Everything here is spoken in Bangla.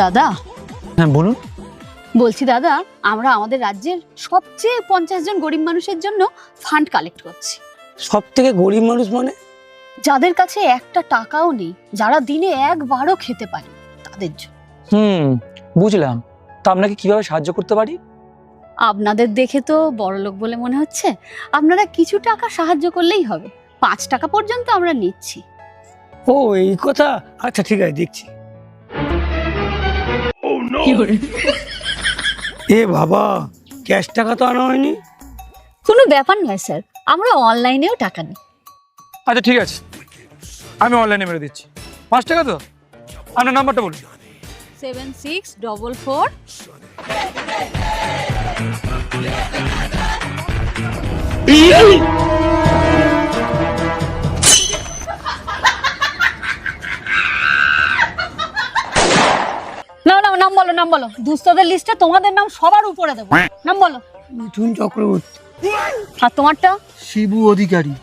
দাদা, হ্যাঁ বলুন। বলছি দাদা, আমরা আমাদের রাজ্যের সবচেয়ে 50 জন গরিব মানুষের জন্য ফান্ড কালেক্ট করছি। সব থেকে গরিব মানুষ মানে? যাদের কাছে একটা টাকাও নেই, যারা দিনে একবারও খেতে পারে না, তাদের জন্য। বুঝলাম। তা আপনাকে কিভাবে সাহায্য করতে পারি? আপনাদের দেখে তো বড়লোক বলে মনে হচ্ছে, আপনারা কিছু টাকা সাহায্য করলেই হবে। 5 টাকা পর্যন্ত আমরা নিচ্ছি। ও এই কথা, আচ্ছা ঠিক আছে, দেখছি। এ বাবা, ক্যাশ টাকা তো আনা হয়নি। কোনো ব্যাপার নয় স্যার, আমরা অনলাইনেও টাকা নিই। আচ্ছা ঠিক আছে, আমি অনলাইনে মেরে দিচ্ছি। 5 টাকা তো? আপনার নাম্বারটা বলুন। 7644। নাও নাও, নাম বলো, নাম বলো। দুস্থদের লিস্টে তোমাদের নাম সবার উপরে দেবো। নাম বলো। মিঠুন চক্রবর্তী। আর তোমারটা? শিবু অধিকারী।